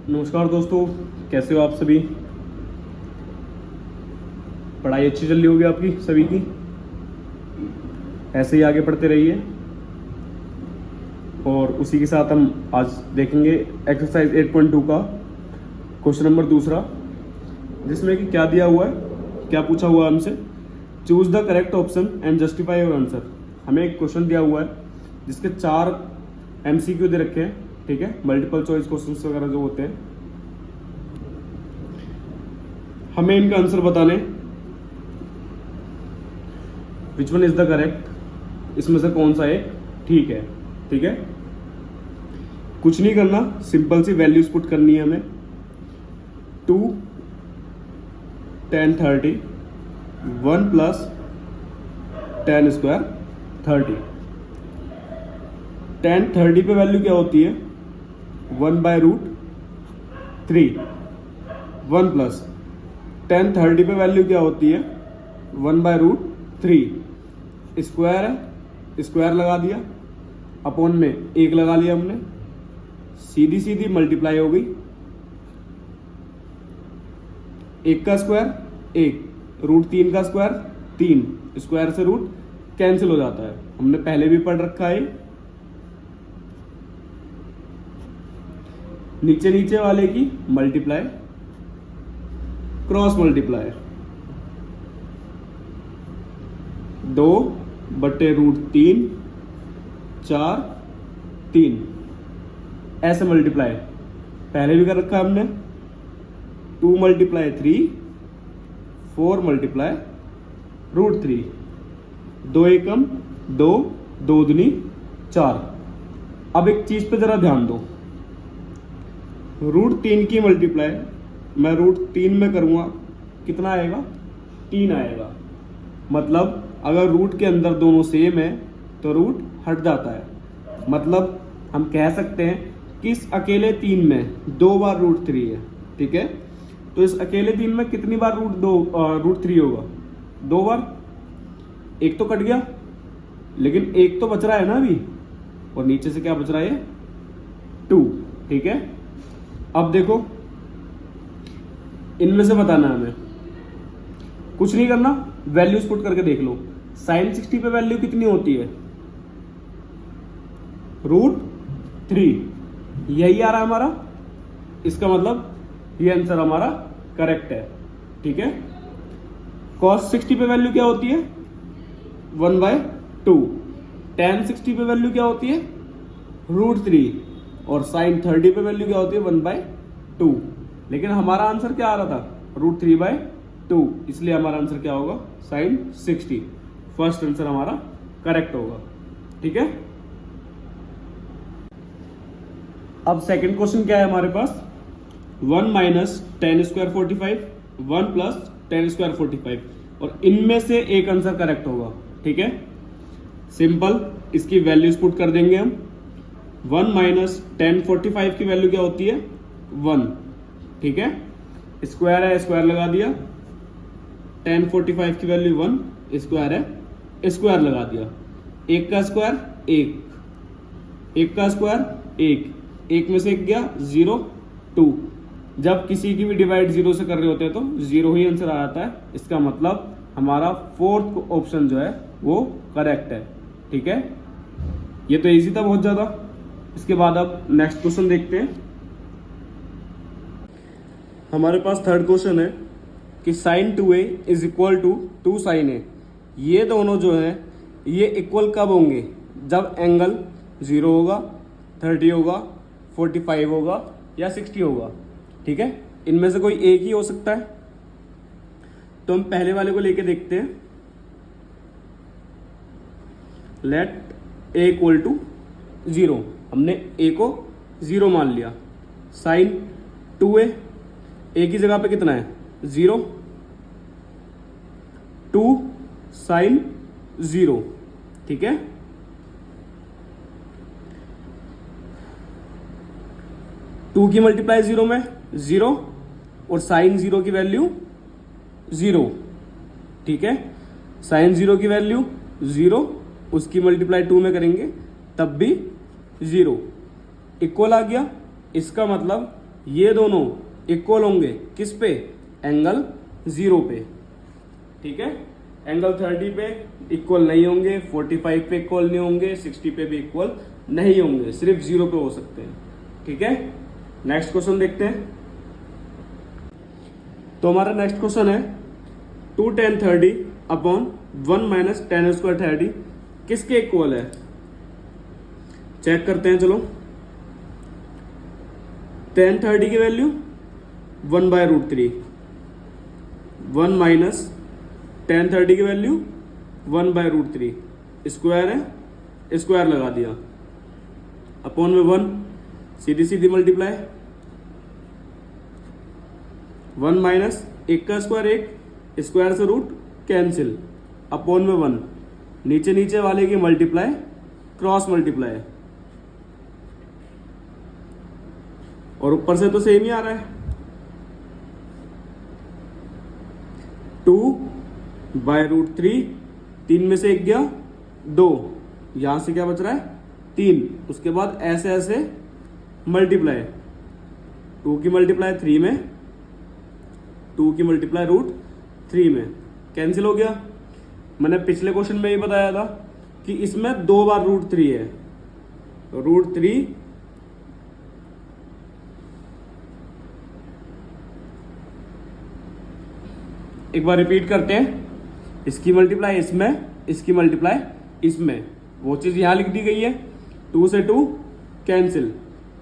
नमस्कार दोस्तों, कैसे हो आप सभी। पढ़ाई अच्छी चल रही होगी आपकी सभी की। ऐसे ही आगे पढ़ते रहिए। और उसी के साथ हम आज देखेंगे एक्सरसाइज 8.2 का क्वेश्चन नंबर दूसरा, जिसमें कि क्या दिया हुआ है, क्या पूछा हुआ है हमसे। Choose the correct option and justify your answer. हमें एक क्वेश्चन दिया हुआ है जिसके 4 MCQ दे रखे हैं, ठीक है, मल्टीपल चॉइस क्वेश्चंस वगैरह जो होते हैं। हमें इनका आंसर बताने, which one is the correct, इसमें से कौन सा एक ठीक है। ठीक है, कुछ नहीं करना, सिंपल सी वैल्यूज पुट करनी है हमें। 2 10 30 1 + 10 स्क्वायर 30। 10 30 पे वैल्यू क्या होती है 1/√3। 1 + 10 30 पे वैल्यू क्या होती है 1/√3। स्क्वायर है, स्क्वायर लगा दिया, अपॉन में 1 लगा लिया हमने, सीधी सीधी मल्टीप्लाई हो गई। 1 का स्क्वायर 1, √3 का स्क्वायर 3, स्क्वायर से रूट कैंसिल हो जाता है, हमने पहले भी पढ़ रखा है। नीचे नीचे वाले की मल्टीप्लाई, क्रॉस मल्टीप्लाई, 2/√3 4 3, ऐसे मल्टीप्लाई पहले भी कर रखा है हमने। 2 × 3 4 × √3, 2 एकम 2, 2 दूनी 4। अब एक चीज पे जरा ध्यान दो, √3 की मल्टीप्लाई मैं √3 में करूंगा, कितना आएगा 3 आएगा। मतलब अगर रूट के अंदर दोनों सेम है तो रूट हट जाता है। मतलब हम कह सकते हैं कि इस अकेले 3 में 2 बार √3 है, ठीक है। तो इस अकेले 3 में कितनी बार √3 होगा 2 बार। एक तो कट गया, लेकिन एक तो बच रहा है ना अभी, और नीचे से क्या बच रहा है 2, ठीक है। अब देखो इनमें से बताना है हमें, कुछ नहीं करना, वैल्यूज पुट करके देख लो। sin 60 पे वैल्यू कितनी होती है √3, यही आ रहा है हमारा, इसका मतलब ये आंसर हमारा करेक्ट है, ठीक है। cos 60 पे वैल्यू क्या होती है 1/2, tan 60 पे वैल्यू क्या होती है √3, और sin 30 पे वैल्यू क्या होती है 1/2। लेकिन हमारा आंसर क्या आ रहा था √3/2, इसलिए हमारा आंसर क्या होगा sin 60। फर्स्ट आंसर हमारा करेक्ट होगा, ठीक है। अब सेकंड क्वेश्चन क्या है हमारे पास, 1 - 10 स्क्वायर 45, 1 + 10 स्क्वायर 45, और इनमें से एक आंसर करेक्ट होगा, ठीक है। सिंपल, इसकी वैल्यूज पुट कर देंगे हम। 1 - 10 45 की वैल्यू क्या होती है 1, ठीक है। स्क्वायर है, स्क्वायर लगा दिया। 10 45 की वैल्यू 1, स्क्वायर है, स्क्वायर लगा दिया। 1 का स्क्वायर 1, 1 का स्क्वायर 1, 1 में से 1 गया 0 2। जब किसी की भी डिवाइड 0 से कर रहे होते हैं तो 0 ही आंसर आ जाता है। इसका मतलब हमारा फोर्थ ऑप्शन जो है वो करेक्ट है, ठीक है। ये तो इजी था बहुत ज्यादा। इसके बाद अब नेक्स्ट क्वेश्चन देखते हैं। हमारे पास थर्ड क्वेश्चन है कि sin 2a = 2 sin a। ये दोनों जो है ये इक्वल कब होंगे, जब एंगल 0 होगा, 30 होगा, 45 होगा या 60 होगा, ठीक है। इनमें से कोई एक ही हो सकता है। तो हम पहले वाले को लेके देखते हैं। लेट a = 0, हमने a को 0 मान लिया। sin 2a, a की जगह पे कितना है 0, 2 sin 0, ठीक है। टू की मल्टीप्लाई 0 में 0, और साइन 0 की वैल्यू 0, ठीक है। साइन 0 की वैल्यू 0, उसकी मल्टीप्लाई 2 में करेंगे तब भी 0, इक्वल आ गया। इसका मतलब ये दोनों इक्वल होंगे किस पे, एंगल 0 पे, ठीक है। एंगल 30 पे इक्वल नहीं होंगे, 45 पे इक्वल नहीं होंगे, 60 पे भी इक्वल नहीं होंगे, सिर्फ 0 पे हो सकते हैं, ठीक है। नेक्स्ट क्वेश्चन देखते हैं। तो हमारा नेक्स्ट क्वेश्चन है 2 tan 30 upon 1 minus tan square 30 किसके इक्वल है। चेक करते हैं, चलो। tan 30 की वैल्यू 1/√3, 1 माइनस tan 30 की वैल्यू 1/√3, स्क्वायर है, स्क्वायर लगा दिया, अपॉन में 1, सीधी सीधी मल्टीप्लाई, 1 माइनस 1 का स्क्वायर 1, स्क्वायर से रूट कैंसिल, अपॉन में 1, नीचे नीचे वाले की मल्टीप्लाई, क्रॉस मल्टीप्लाई, और ऊपर से तो सेम ही आ रहा है, 2/√3, 3 में से 1 गया 2, यहां से क्या बच रहा है 3, उसके बाद ऐसे ऐसे मल्टीप्लाई, 2 की मल्टीप्लाई 3 में, 2 की मल्टीप्लाई √3 में, कैंसिल हो गया। मैंने पिछले क्वेश्चन में ही बताया था कि इसमें 2 बार √3 है, √3 एक बार रिपीट करते हैं, इसकी मल्टीप्लाई इसमें, इसकी मल्टीप्लाई इसमें, वो चीज यहां लिख दी गई है, 2 से 2 कैंसिल,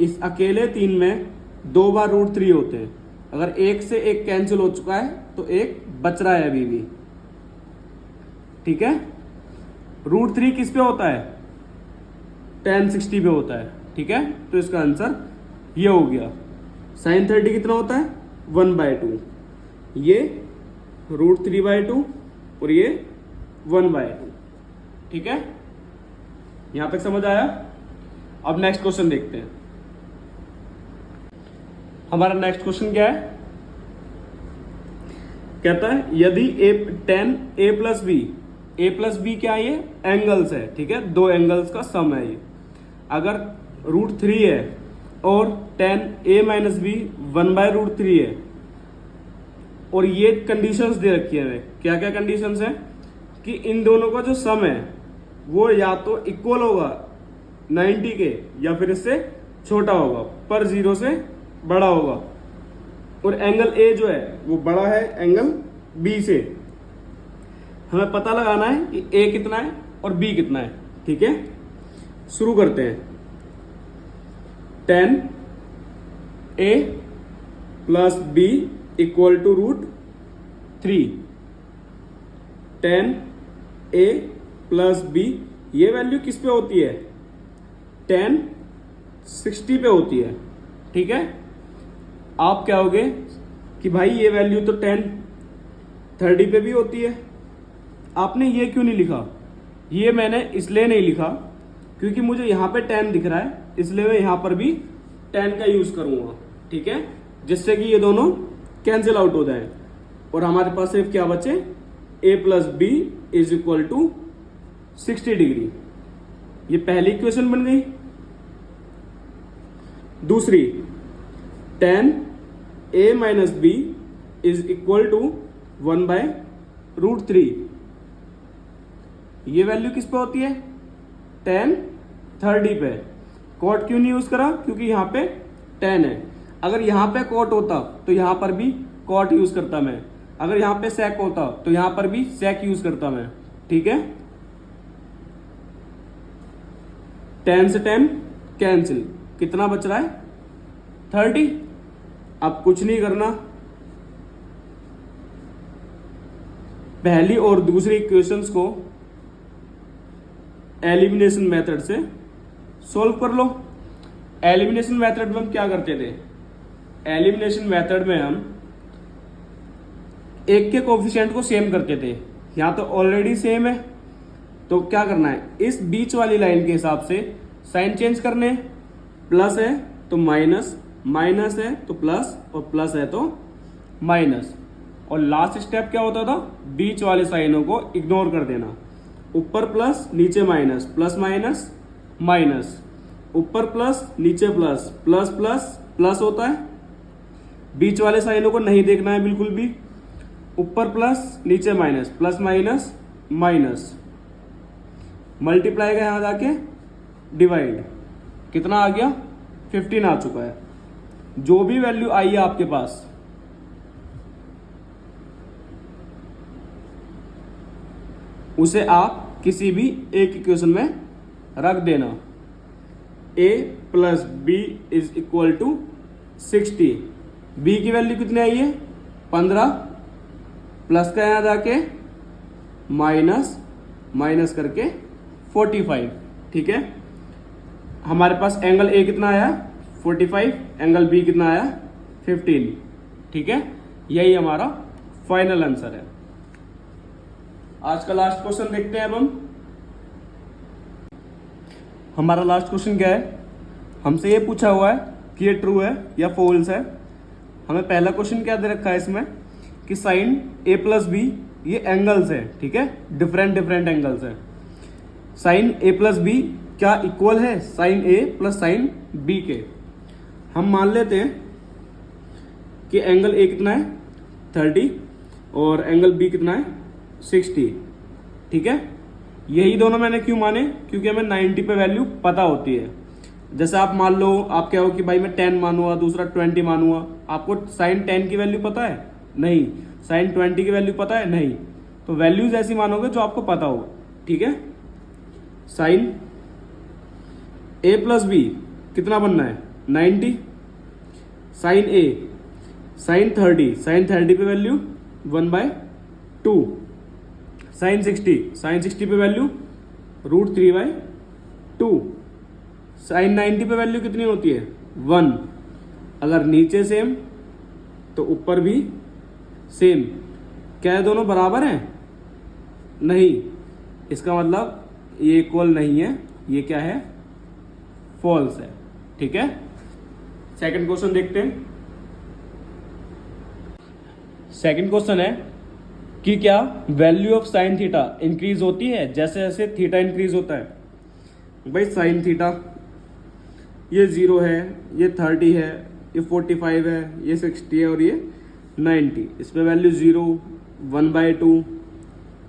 इस अकेले 3 में 2 बार √3 होते हैं, अगर 1 से 1 कैंसिल हो चुका है तो 1 बच रहा है अभी भी, ठीक है। √3 किस पे होता है, tan 60 पे होता है, ठीक है। तो इसका आंसर ये हो गया। sin 30 कितना होता है 1/2, ये √3/2 और ये 1/2, ठीक है। यहां तक समझ आया। अब नेक्स्ट क्वेश्चन देखते हैं। हमारा नेक्स्ट क्वेश्चन क्या है, कहता है यदि tan a प्लस बी क्या है, ये एंगल्स है, ठीक है, दो एंगल्स का सम है ये। अगर √3 है और tan a माइनस बी 1/√3 है, और ये कंडीशंस दे रखी है, क्या क्या कंडीशंस है कि इन दोनों का जो सम है वो या तो इक्वल होगा 90 के, या फिर इससे छोटा होगा, पर 0 से बड़ा होगा, और एंगल ए जो है वो बड़ा है एंगल बी से। हमें पता लगाना है कि ए कितना है और बी कितना है, ठीक है। शुरू करते हैं। tan a plus b equal to √3, tan a plus b, ये वैल्यू किस पे होती है, tan 60 पे होती है, ठीक है। आप क्या होगे कि भाई ये वैल्यू तो tan 30 पे भी होती है, आपने ये क्यों नहीं लिखा। ये मैंने इसलिए नहीं लिखा क्योंकि मुझे यहां पे tan दिख रहा है, इसलिए मैं यहां पर भी tan का यूज करूंगा, ठीक है, जिससे कि ये दोनों कैंसिल आउट हो जाए और हमारे पास सिर्फ क्या बचे, a plus b is equal to 60 degree. ये पहली इक्वेशन बन गई। दूसरी, tan a minus b is equal to 1/√3, ये वैल्यू किस पे होती है, tan 30 पे। कॉट क्यों नहीं यूज करा, क्योंकि यहां पे tan है। अगर यहां पे कॉट होता तो यहां पर भी कॉट यूज करता मैं, अगर यहां पे sec होता तो यहां पर भी sec यूज करता मैं, ठीक है। tan से tan कैंसिल, कितना बच रहा है 30। अब कुछ नहीं करना, पहली और दूसरी इक्वेशंस को एलिमिनेशन मेथड से सॉल्व कर लो। एलिमिनेशन मेथड में हम क्या करते थे, एलिमिनेशन मेथड में हम एक के कोफिशिएंट को सेम करते थे, यहां तो ऑलरेडी सेम है, तो क्या करना है, इस बीच वाली लाइन के हिसाब से साइन चेंज करने, प्लस है तो माइनस, माइनस है तो प्लस, और प्लस है तो माइनस। और लास्ट स्टेप क्या होता था, बीच वाले साइनों को इग्नोर कर देना, ऊपर प्लस नीचे माइनस, प्लस माइनस माइनस, ऊपर प्लस नीचे प्लस, प्लस प्लस प्लस होता है, बीच वाले साइनों को नहीं देखना है बिल्कुल भी। ऊपर प्लस नीचे minus, plus minus minus, multiply का यहां जाके डिवाइड, कितना आ गया 15 आ चुका है। जो भी वैल्यू आई है आपके पास उसे आप किसी भी एक इक्वेशन में रख देना। a plus b is equal to 60। b की वैल्यू कितनी आई है 15, प्लस का यहां जाके माइनस, माइनस करके 45। ठीक है, हमारे पास एंगल a कितना आया 45, एंगल b कितना आया 15। ठीक है, यही हमारा फाइनल आंसर है। आज का लास्ट क्वेश्चन देखते हैं अब हम। हमारा लास्ट क्वेश्चन क्या है, हमसे ये पूछा हुआ है कि ये ट्रू है या फॉल्स है। हमें पहला क्वेश्चन क्या दे रखा है इसमें कि साइन a प्लस बी ये एंगल्स है। ठीक है, डिफरेंट डिफरेंट एंगल्स है। साइन a प्लस बी क्या इक्वल है sine a plus sine b के। हम मान लेते हैं कि एंगल a कितना है 30 और एंगल b कितना है 60। ठीक है, यही दोनों मैंने क्यों माने, क्योंकि हमें 90 पे वैल्यू पता होती है। जैसे आप मान लो, आप क्या हो कि भाई मैं 10 मानूंगा, दूसरा 20 मानूंगा, आपको साइन 10 की वैल्यू पता है नहीं, साइन 20 की वैल्यू पता है नहीं, तो वैल्यूज ऐसी मानोगे जो आपको पता हो। ठीक है, साइन a प्लस बी कितना बनना है 90, साइन a साइन 30, साइन 30 पे वैल्यू 1/2, साइन 60 पे वैल्यू √3/2, साइन 90 पे वैल्यू कितनी होती है 1। अगर नीचे सेम तो ऊपर भी सेम। क्या है दोनों बराबर हैं? नहीं, इसका मतलब ये इक्वल नहीं है, ये क्या है फॉल्स है। ठीक है, सेकंड क्वेश्चन देखते हैं। सेकंड क्वेश्चन है कि क्या value of sine theta increase होती है जैसे जैसे थीटा इंक्रीज होता है। भाई साइन थीटा ये 0 है, ये 30 है, ये 45 है, ये 60 है और ये 90। इस पे वैल्यू 0, 1/2,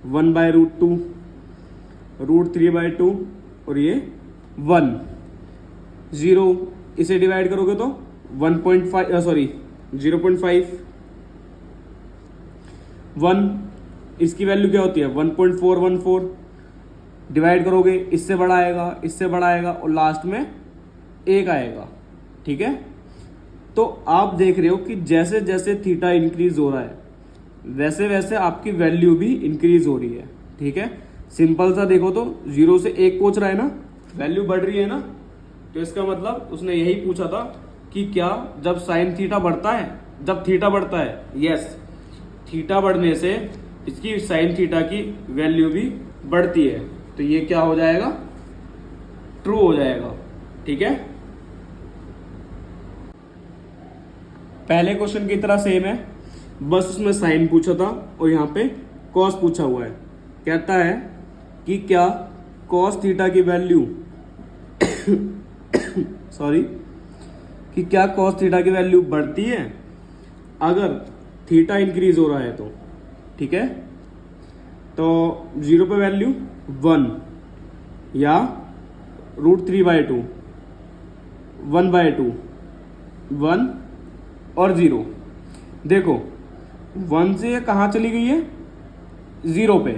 1/√2, √3/2 और ये 1, 0। इसे डिवाइड करोगे तो 1.5 सॉरी 0.5, 1 इसकी वैल्यू क्या होती है 1.414। डिवाइड करोगे इससे बड़ा आएगा, इससे बड़ा आएगा और लास्ट में 1 आएगा। ठीक है, तो आप देख रहे हो कि जैसे जैसे थीटा इंक्रीज हो रहा है वैसे वैसे आपकी वैल्यू भी इंक्रीज हो रही है। ठीक है, सिंपल सा देखो तो 0 से 1 पहुंच रहा है ना, वैल्यू बढ़ रही है ना, तो इसका मतलब उसने यही पूछा था कि क्या जब साइन थीटा बढ़ता है, जब थीटा बढ़ता है, यस, थीटा बढ़ने से इसकी साइन थीटा की वैल्यू भी बढ़ती है, तो ये क्या हो जाएगा ट्रू हो जाएगा। ठीक है, पहले क्वेश्चन की तरह सेम है, बस उसमें साइन पूछा था और यहाँ पे कॉस पूछा हुआ है। कहता है कि क्या कॉस थीटा की वैल्यू सॉरी कि क्या कॉस थीटा की वैल्यू बढ़ती है अगर थीटा इंक्रीज हो रहा है तो। ठीक है, तो 0 पे वैल्यू 1 या √3/2, 1/2, 1 और 0। देखो 1 से ये कहाँ चली गई है 0 पे,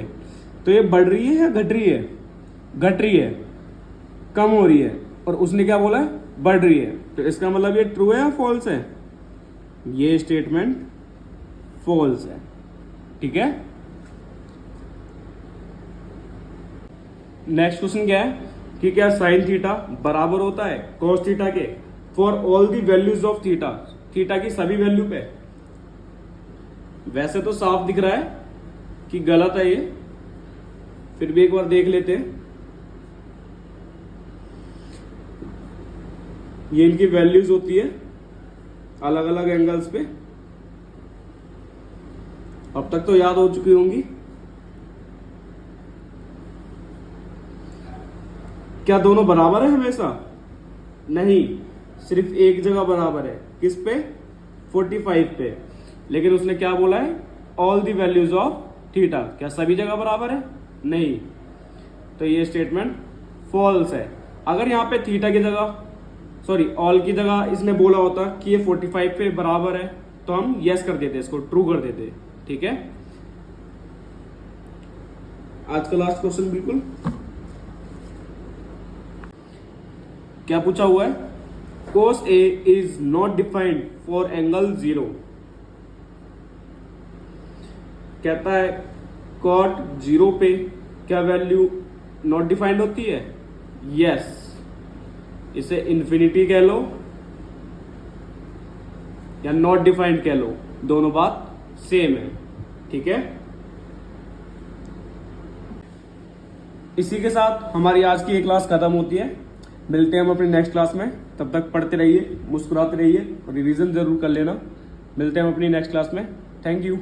तो ये बढ़ रही है या घट रही है? घट रही है, कम हो रही है, और उसने क्या बोला है बढ़ रही है, तो इसका मतलब ये ट्रू है या फॉल्स है? ये स्टेटमेंट फॉल्स है। ठीक है, नेक्स्ट क्वेश्चन क्या है कि क्या साइन थीटा बराबर होता है कॉस थीटा के for all the values of theta, theta की सभी वैल्यू पे। वैसे तो साफ दिख रहा है कि गलत है ये, फिर भी एक बार देख लेते हैं। ये इनकी वैल्यूज होती है अलग अलग एंगल्स पे, अब तक तो याद हो चुकी होंगी। क्या दोनों बराबर है हमेशा? नहीं, सिर्फ एक जगह बराबर है। किस पे? 45 पे, लेकिन उसने क्या बोला है, all the values of theta, क्या सभी जगह बराबर है? नहीं, तो ये स्टेटमेंट फॉल्स है। अगर यहाँ पे थीटा की जगह, सॉरी ऑल की जगह इसने बोला होता कि ये 45 पे बराबर है, तो हम यस कर देते, इसको ट्रू कर देते। ठीक है, आज का लास्ट क्वेश्चन बिल्कुल क्या पूछा हुआ है, cos A is not defined for angle 0। कहता है cot 0 पे क्या वैल्यू नॉट डिफाइंड होती है? यस, इसे इंफिनिटी कह लो या नॉट डिफाइंड कह लो, दोनों बात सेम है। ठीक है, इसी के साथ हमारी आज की ये क्लास खत्म होती है। मिलते हैं हम अपनी नेक्स्ट क्लास में, तब तक पढ़ते रहिए, मुस्कुराते रहिए और रिवीजन जरूर कर लेना। मिलते हैं हम अपनी नेक्स्ट क्लास में। Thank you.